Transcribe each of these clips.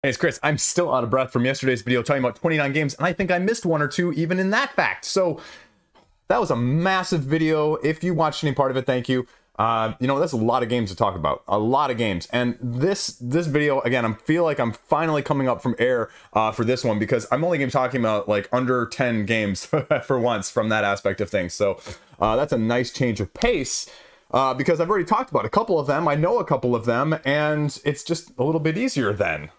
Hey, it's Chris. I'm still out of breath from yesterday's video talking about 29 games, and I think I missed one or two even in that fact. So that was a massive video. If you watched any part of it, thank you. You know, that's a lot of games to talk about. A lot of games. And this video, again, I feel like I'm finally coming up from air for this one because I'm only going to be talking about like under 10 games for once from that aspect of things. So that's a nice change of pace. Because I've already talked about a couple of them. I know a couple of them, and it's just a little bit easier then.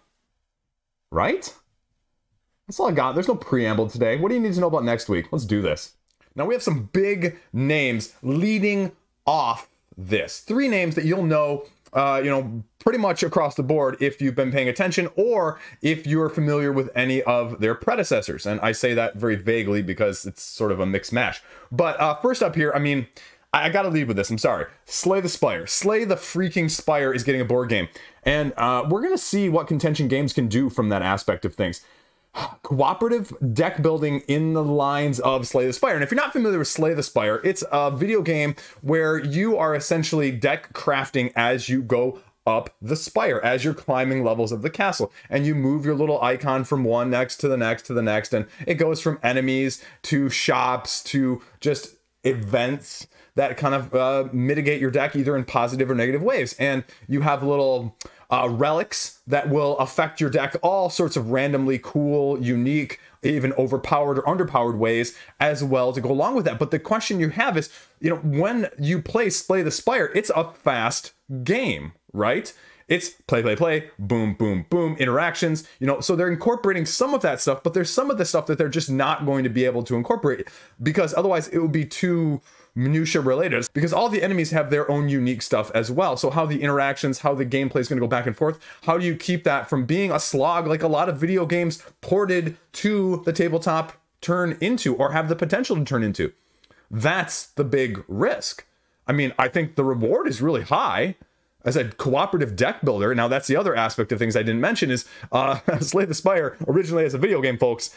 Right? That's all I got. There's no preamble today. What do you need to know about next week? Let's do this. Now we have some big names leading off this. 3 names that you'll know, pretty much across the board if you've been paying attention or if you're familiar with any of their predecessors. And I say that very vaguely because it's sort of a mixed mash. But first up here, I mean, I gotta lead with this, I'm sorry. Slay the Spire. Slay the freaking Spire is getting a board game. And we're gonna see what Contention Games can do from that aspect of things. Cooperative deck building in the lines of Slay the Spire. And if you're not familiar with Slay the Spire, it's a video game where you are essentially deck crafting as you go up the spire, as you're climbing levels of the castle. And you move your little icon from one next to the next to the next. And it goes from enemies to shops to just events that kind of mitigate your deck either in positive or negative ways. And you have little relics that will affect your deck all sorts of randomly cool, unique, even overpowered or underpowered ways as well to go along with that. But the question you have is, when you play Slay the Spire, it's a fast game, right? It's play, play, play, boom, boom, boom, interactions, so they're incorporating some of that stuff, but there's some of the stuff that they're just not going to be able to incorporate because otherwise it would be too minutia related, because all the enemies have their own unique stuff as well. So how the interactions, how the gameplay is going to go back and forth, how do you keep that from being a slog like a lot of video games ported to the tabletop turn into or have the potential to turn into? That's the big risk. I mean, I think the reward is really high. As a cooperative deck builder, now that's the other aspect of things I didn't mention is Slay the Spire, originally as a video game, folks,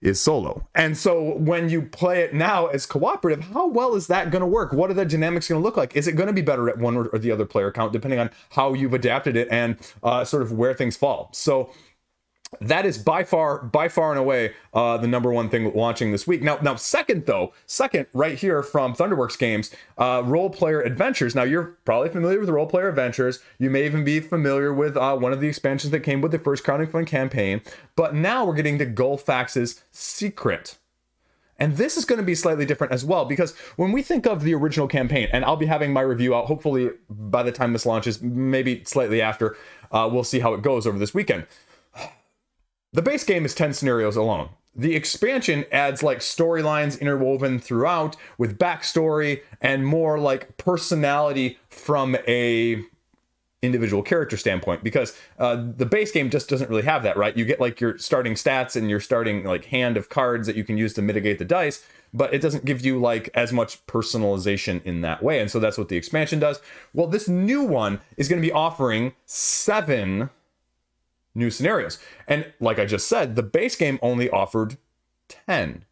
is solo. And so when you play it now as cooperative, how well is that going to work? What are the dynamics going to look like? Is it going to be better at one or the other player count, depending on how you've adapted it and sort of where things fall? So that is by far and away the number one thing launching this week. Now second right here from Thunderworks Games, Role Player Adventures. Now you're probably familiar with Role Player Adventures. You may even be familiar with one of the expansions that came with the first Crowdfunding campaign. But now we're getting to Gulpaxx's Secret. And this is going to be slightly different as well, because when we think of the original campaign, and I'll be having my review out hopefully by the time this launches, maybe slightly after, we'll see how it goes over this weekend. The base game is 10 scenarios alone. The expansion adds like storylines interwoven throughout with backstory and more like personality from a individual character standpoint, because the base game just doesn't really have that, right? You get like your starting stats and your starting like hand of cards that you can use to mitigate the dice, but it doesn't give you like as much personalization in that way. And so that's what the expansion does. Well, this new one is going to be offering 7 new scenarios. And like I just said, the base game only offered 10.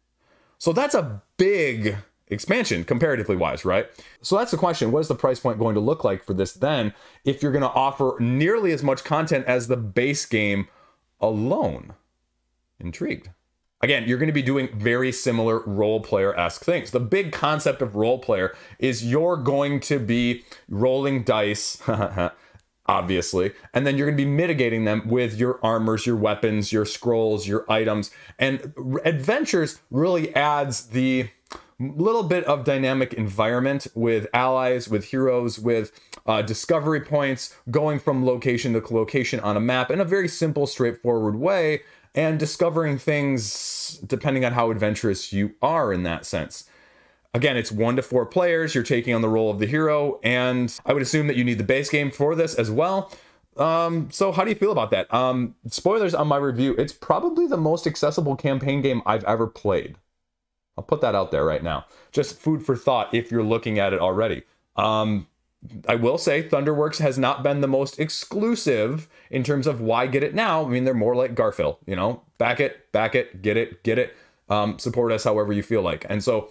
So that's a big expansion comparatively wise, right? So that's the question. What is the price point going to look like for this then if you're going to offer nearly as much content as the base game alone? Intrigued. Again, you're going to be doing very similar role player-esque things. The big concept of role player is you're going to be rolling dice obviously, and then you're going to be mitigating them with your armors, your weapons, your scrolls, your items. And Adventures really adds the little bit of dynamic environment with allies, with heroes, with discovery points, going from location to location on a map in a very simple, straightforward way, and discovering things depending on how adventurous you are in that sense. Again, it's 1 to 4 players. You're taking on the role of the hero, and I would assume that you need the base game for this as well. So how do you feel about that? Spoilers on my review. It's probably the most accessible campaign game I've ever played. I'll put that out there right now. Just food for thought if you're looking at it already. I will say Thunderworks has not been the most exclusive in terms of why get it now. I mean, they're more like Garfield, back it, get it. Support us however you feel like. And so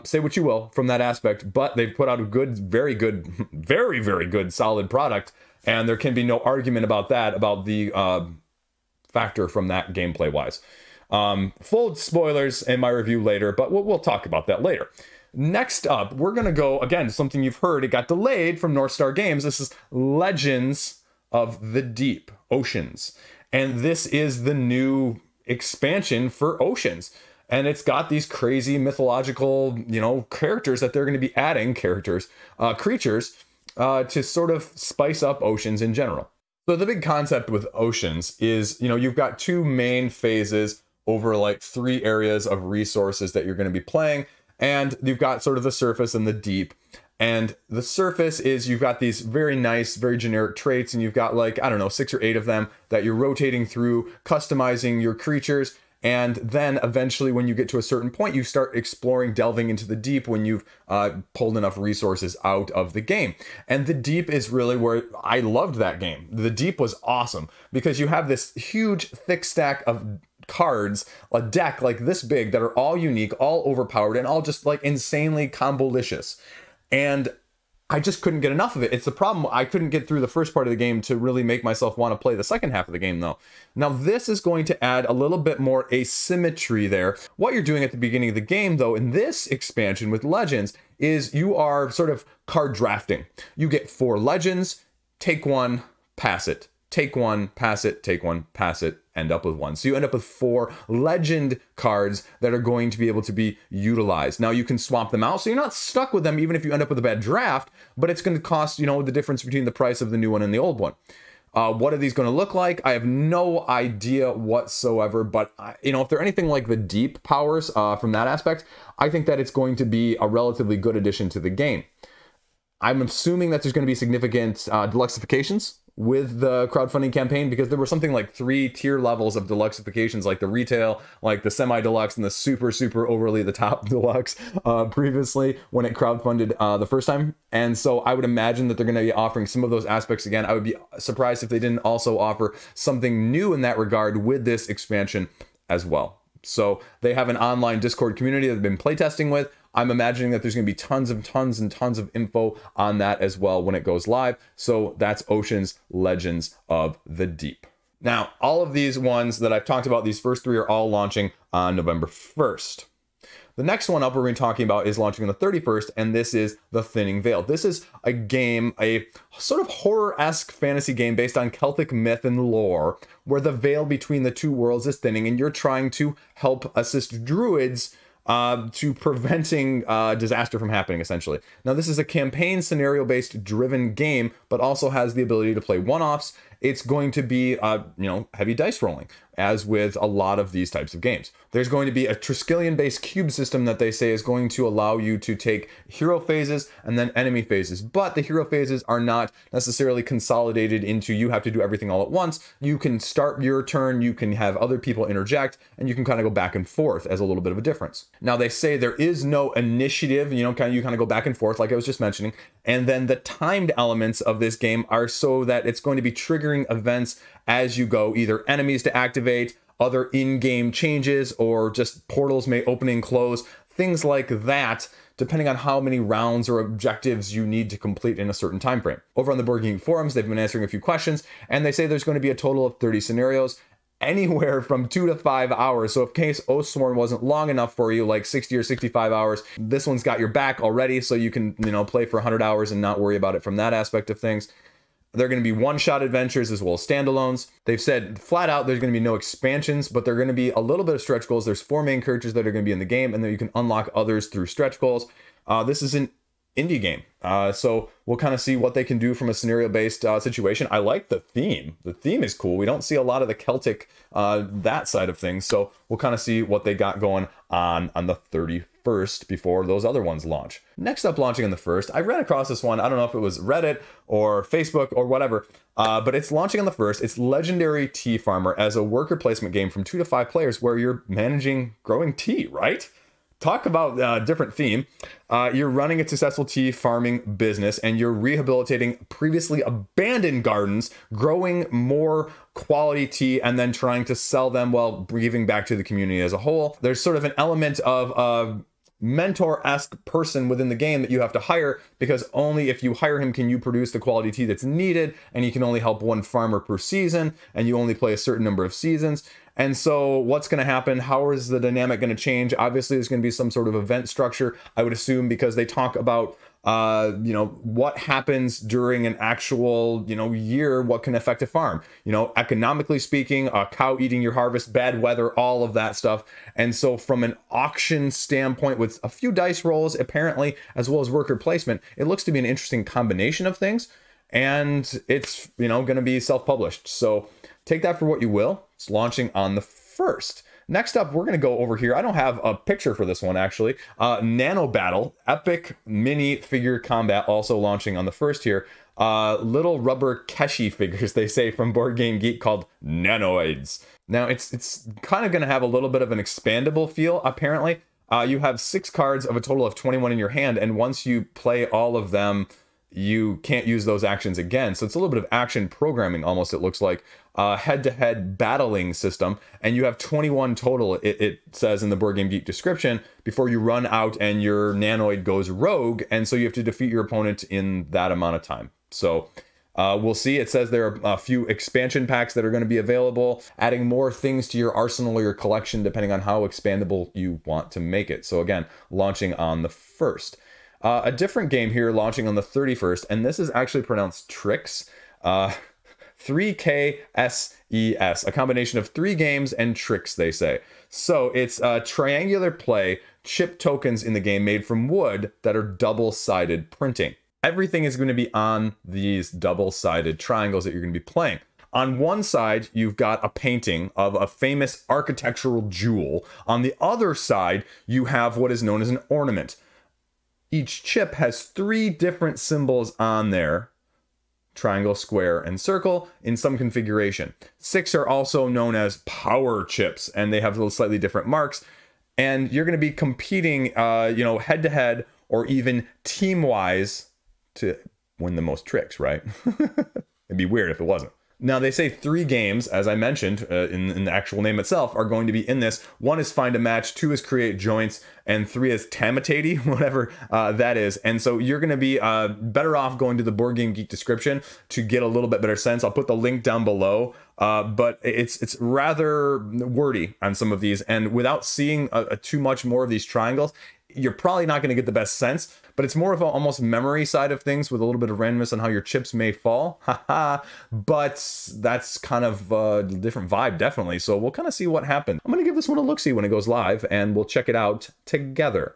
say what you will from that aspect, but they've put out a good, very good, very, very good, solid product. And there can be no argument about that, about the factor from that gameplay wise. Full spoilers in my review later, but we'll talk about that later. Next up, we're going to go, again, something you've heard, it got delayed from North Star Games. This is Legends of the Deep, Oceans. And this is the new expansion for Oceans. And it's got these crazy mythological, characters that they're going to be adding, creatures, to sort of spice up Oceans in general. So the big concept with Oceans is, you've got two main phases over like 3 areas of resources that you're going to be playing. And you've got sort of the surface and the deep. And the surface is you've got these very nice, very generic traits. And you've got like, 6 or 8 of them that you're rotating through, customizing your creatures. And then eventually when you get to a certain point, you start exploring, delving into the deep when you've pulled enough resources out of the game. And the deep is really where I loved that game. The deep was awesome because you have this huge, thick stack of cards, a deck like this big that are all unique, all overpowered, and all just like insanely combolicious. And I just couldn't get enough of it. It's the problem. I couldn't get through the first part of the game to really make myself want to play the second half of the game though. Now this is going to add a little bit more asymmetry there. What you're doing at the beginning of the game though, in this expansion with Legends, is you are sort of card drafting. You get 4 legends, take 1, pass it. Take 1, pass it, take 1, pass it, end up with 1. So you end up with 4 legend cards that are going to be able to be utilized. Now you can swap them out, so you're not stuck with them even if you end up with a bad draft, but it's going to cost, the difference between the price of the new one and the old one. What are these going to look like? I have no idea whatsoever, but if they're anything like the deep powers from that aspect, I think that it's going to be a relatively good addition to the game. I'm assuming that there's going to be significant deluxifications with the crowdfunding campaign, because there were something like 3 tier levels of deluxifications, like the retail, like the semi-deluxe, and the super overly the top deluxe previously when it crowdfunded the first time. And so I would imagine that they're going to be offering some of those aspects again. I would be surprised if they didn't also offer something new in that regard with this expansion as well. So they have an online Discord community that they've been playtesting with. I'm imagining that there's going to be tons of info on that as well when it goes live. So that's Oceans Legends of the Deep. Now, all of these ones that I've talked about, these first 3 are all launching on November 1st. The next one up we're going to be talking about is launching on the 31st, and this is The Thinning Veil. This is a game, a sort of horror-esque fantasy game based on Celtic myth and lore, where the veil between the 2 worlds is thinning, and you're trying to help assist druids to preventing disaster from happening, essentially. Now, this is a campaign scenario-based driven game, but also has the ability to play one-offs. It's going to be, heavy dice rolling, as with a lot of these types of games. There's going to be a Triskelion-based cube system that they say is going to allow you to take hero phases and then enemy phases, but the hero phases are not necessarily consolidated into you have to do everything all at once. You can start your turn, you can have other people interject, and you can kind of go back and forth as a little bit of a difference. Now, they say there is no initiative, you kind of go back and forth, like I was just mentioning, and then the timed elements of this game are so that it's going to be triggering events as you go, either enemies to activate, other in-game changes, or just portals may open and close, things like that, depending on how many rounds or objectives you need to complete in a certain time frame. Over on the Board Game forums, they've been answering a few questions, and they say there's going to be a total of 30 scenarios, anywhere from 2 to 5 hours. So if case Oathsworn wasn't long enough for you, like 60 or 65 hours, this one's got your back already, so you can, play for 100 hours and not worry about it from that aspect of things. They're going to be one-shot adventures as well as standalones. They've said flat out there's going to be no expansions, but they're going to be a little bit of stretch goals. There's 4 main characters that are going to be in the game, and then you can unlock others through stretch goals. This is an indie game, so we'll kind of see what they can do from a scenario-based situation. I like the theme. The theme is cool. We don't see a lot of the Celtic, that side of things, so we'll kind of see what they got going on the 31st before those other ones launch. Next up, launching on the 1st, I ran across this one. I don't know if it was Reddit or Facebook or whatever, but it's launching on the 1st. It's Legendary Tea Farmer as a worker placement game from 2 to 5 players where you're managing growing tea, right? Talk about a different theme. You're running a successful tea farming business and you're rehabilitating previously abandoned gardens, growing more quality tea, and then trying to sell them while giving back to the community as a whole. There's sort of an element of mentor-esque person within the game that you have to hire, because only if you hire him can you produce the quality tea that's needed, and you can only help one farmer per season, and you only play a certain number of seasons. And so what's going to happen? How is the dynamic going to change? Obviously, there's going to be some sort of event structure, I would assume, because they talk about what happens during an actual, year, what can affect a farm, economically speaking, a cow eating your harvest, bad weather, all of that stuff. And so from an auction standpoint, with a few dice rolls, apparently, as well as worker placement, it looks to be an interesting combination of things. And it's, going to be self-published. So take that for what you will. It's launching on the 1st. Next up, we're going to go over here. I don't have a picture for this one, actually. Nano Battle, Epic Mini Figure Combat, also launching on the 1st here. Little rubber Keshi figures, they say, from Board Game Geek, called Nanoids. Now, it's kind of going to have a little bit of an expandable feel, apparently. You have 6 cards of a total of 21 in your hand, and once you play all of them, you can't use those actions again. So it's a little bit of action programming, almost, it looks like. Head-to-head battling system, and you have 21 total, it says in the Board Game Geek description, before you run out and your nanoid goes rogue, and so you have to defeat your opponent in that amount of time. So we'll see. It says there are a few expansion packs that are going to be available, adding more things to your arsenal or your collection, depending on how expandable you want to make it. So again, launching on the 1st. A different game here launching on the 31st, and this is actually pronounced Tricks. 3KSES, a combination of 3 games and tricks, they say. So it's triangular play, chip tokens in the game made from wood that are double-sided printing. Everything is going to be on these double-sided triangles that you're going to be playing. On one side, you've got a painting of a famous architectural jewel. On the other side, you have what is known as an ornament. Each chip has 3 different symbols on there. Triangle, square, and circle in some configuration. 6 are also known as power chips, and they have little slightly different marks. And you're going to be competing, head to head or even team wise to win the most tricks, right? It'd be weird if it wasn't. Now, they say 3 games, as I mentioned in the actual name itself, are going to be in this. 1 is Find a Match, 2 is Create Joints, and 3 is Tamatate, whatever that is. And so you're going to be better off going to the Board Game Geek description to get a little bit better sense. I'll put the link down below, but it's rather wordy on some of these. And without seeing too much more of these triangles, you're probably not going to get the best sense, but it's more of an almost memory side of things with a little bit of randomness on how your chips may fall. But that's kind of a different vibe, definitely. So we'll kind of see what happens. I'm going to give this one a look-see when it goes live, and we'll check it out together.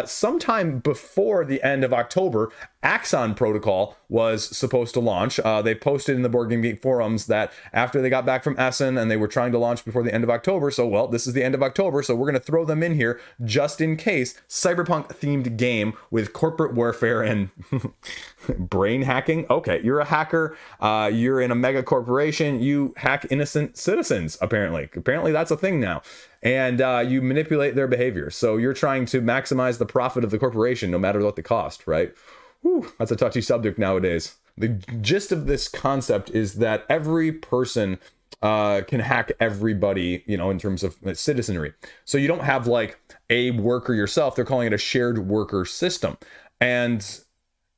Sometime before the end of October, Axon Protocol was supposed to launch. They posted in the Board Game Geek forums that after they got back from Essen and they were trying to launch before the end of October, so well, this is the end of October, so we're going to throw them in here just in case. Cyberpunk themed game with corporate warfare and brain hacking. Okay, you're a hacker, you're in a mega corporation, you hack innocent citizens, apparently that's a thing now, and you manipulate their behavior. So you're trying to maximize the profit of the corporation no matter what the cost, right? Whew, that's a touchy subject nowadays. The gist of this concept is that every person can hack everybody, in terms of citizenry. So you don't have like a worker yourself. They're calling it a shared worker system. And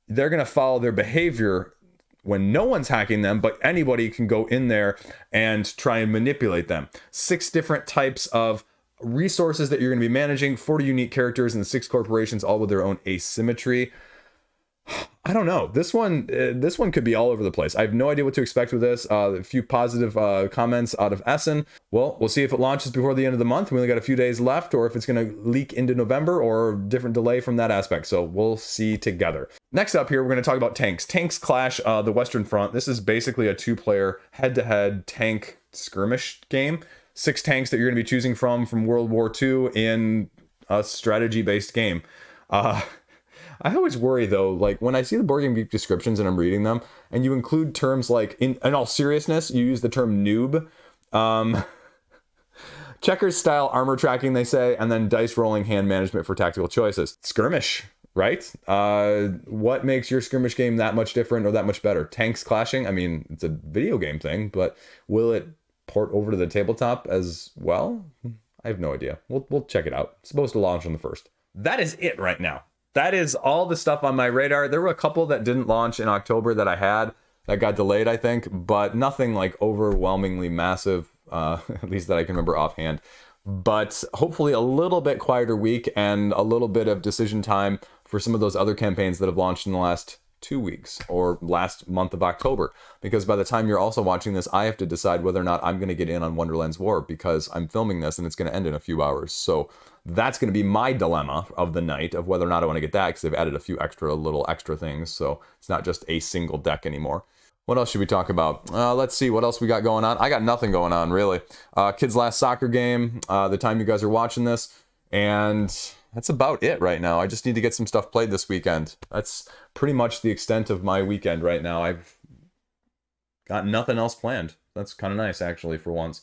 they're going to follow their behavior when no one's hacking them, but anybody can go in there and try and manipulate them. 6 different types of resources that you're going to be managing, 40 unique characters, and 6 corporations, all with their own asymmetry. I don't know. This one could be all over the place. I have no idea what to expect with this. A few positive comments out of Essen. Well, we'll see if it launches before the end of the month. We only got a few days left, or if it's going to leak into November, or different delay from that aspect. So we'll see together. Next up here, we're going to talk about tanks. Tanks Clash the Western Front. This is basically a 2-player head-to-head tank skirmish game. 6 tanks that you're going to be choosing from World War II in a strategy-based game. I always worry though, like when I see the Board Game Geek descriptions and I'm reading them, and you include terms like, in all seriousness, you use the term noob, checkers style armor tracking, they say, and then dice rolling hand management for tactical choices. Skirmish, right? What makes your skirmish game that much different or that much better? Tanks clashing? I mean, it's a video game thing, but will it port over to the tabletop as well? I have no idea. We'll check it out. It's supposed to launch on the 1st. that is it right now. That is all the stuff on my radar. There were a couple that didn't launch in October that I had that got delayed, I think, but nothing like overwhelmingly massive, at least that I can remember offhand. But hopefully a little bit quieter week and a little bit of decision time for some of those other campaigns that have launched in the last 2 weeks or last month of October. Because by the time you're also watching this, I have to decide whether or not I'm going to get in on Wonderland's War, because I'm filming this and it's going to end in a few hours. So that's going to be my dilemma of the night, of whether or not I want to get that, because they've added a few little extra things. So it's not just a single deck anymore. What else should we talk about? Let's see what else we got going on. I got nothing going on, really. Kids' last soccer game, the time you guys are watching this, and that's about it right now. I just need to get some stuff played this weekend. That's pretty much the extent of my weekend right now. I've got nothing else planned. That's kind of nice, actually, for once.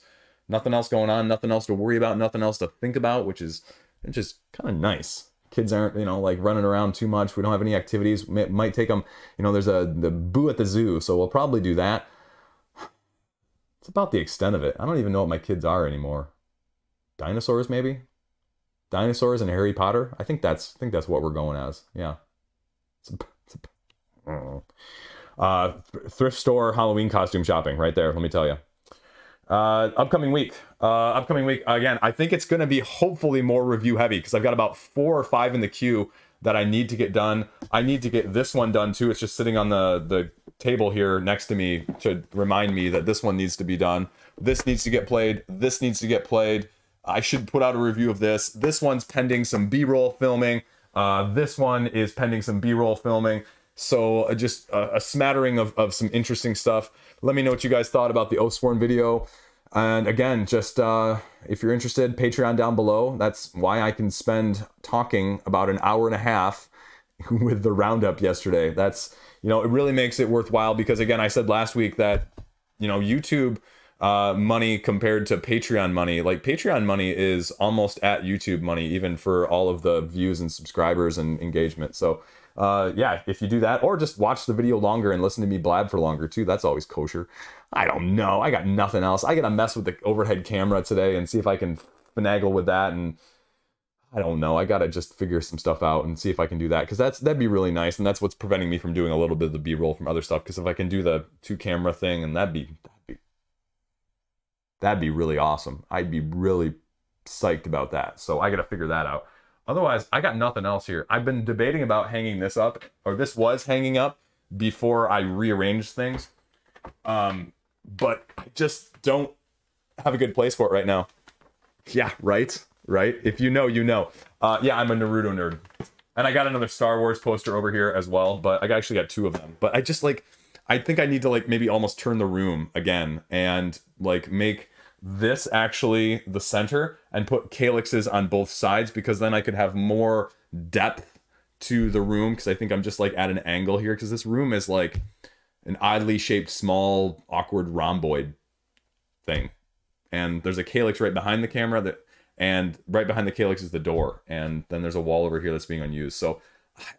Nothing else going on, nothing else to worry about, nothing else to think about, which is just kind of nice. Kids aren't, you know, like running around too much. We don't have any activities. Might take them, you know, there's the boo at the zoo, so we'll probably do that. It's about the extent of it. I don't even know what my kids are anymore. Dinosaurs, maybe? Dinosaurs and Harry Potter? I think that's what we're going as. Yeah. Thrift store Halloween costume shopping right there, let me tell you. Upcoming week again, I think it's going to be hopefully more review heavy, because I've got about 4 or 5 in the queue that I need to get done. I need to get this one done too. It's just sitting on the table here next to me to remind me that this one needs to be done. This needs to get played. This needs to get played. I should put out a review of this. This one's pending some B-roll filming. This one is pending some B-roll filming. So just a smattering of some interesting stuff. Let me know what you guys thought about the Oathsworn video. And again, just if you're interested, Patreon down below. That's why I can spend talking about an hour and a half with the roundup yesterday. That's, you know, it really makes it worthwhile, because again, I said last week that, you know, YouTube money compared to Patreon money, like Patreon money is almost at YouTube money, even for all of the views and subscribers and engagement. So yeah, if you do that, or just watch the video longer and listen to me blab for longer too, that's always kosher. I don't know, I got nothing else. I gotta mess with the overhead camera today and see if I can finagle with that, and I don't know, I gotta just figure some stuff out and see if I can do that, because that'd be really nice, and that's what's preventing me from doing a little bit of the B-roll from other stuff, because if I can do the 2-camera thing, and that'd be really awesome. I'd be really psyched about that, so I gotta figure that out. Otherwise, I got nothing else here. I've been debating about hanging this up, or this was hanging up before I rearranged things. But I just don't have a good place for it right now. Yeah, right? If you know, you know. Yeah, I'm a Naruto nerd. And I got another Star Wars poster over here as well, but I actually got 2 of them. But I just I think I need to maybe almost turn the room again and make this actually the center and put calyxes on both sides, because then I could have more depth to the room, because I think I'm just at an angle here, because this room is like an oddly shaped small awkward rhomboid thing, and there's a calyx right behind the camera and right behind the calyx is the door, and then there's a wall over here that's being unused. So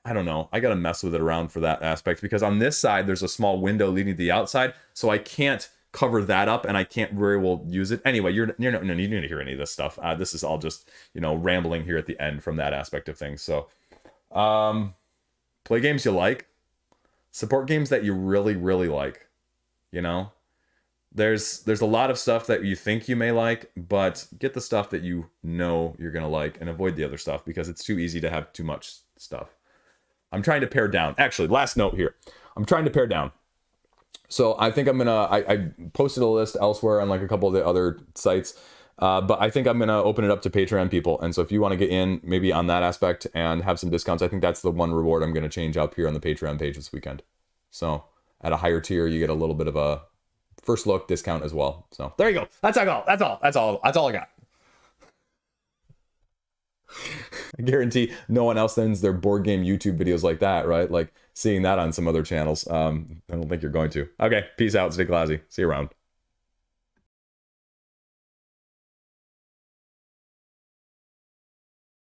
I don't know, I gotta mess with it around for that aspect, because on this side there's a small window leading to the outside, so I can't cover that up and I can't very well use it. Anyway, you don't need to hear any of this stuff. This is all just, you know, rambling here at the end from that aspect of things. So play games you like, support games that you really like. You know, there's a lot of stuff that you think you may like, but get the stuff that you know you're gonna like and avoid the other stuff, because it's too easy to have too much stuff. I'm trying to pare down. Actually, last note here, I'm trying to pare down. So I think I'm gonna, I posted a list elsewhere on a couple of the other sites, but I think I'm gonna open it up to Patreon people. And so if you want to get in maybe on that aspect and have some discounts, I think that's the one reward I'm gonna change up here on the Patreon page this weekend. So at a higher tier, you get a little bit of a first look discount as well. So there you go. That's all I got. I guarantee no one else sends their board game YouTube videos like that, right? Like seeing that on some other channels. I don't think you're going to. Okay, peace out. Stay classy. See you around.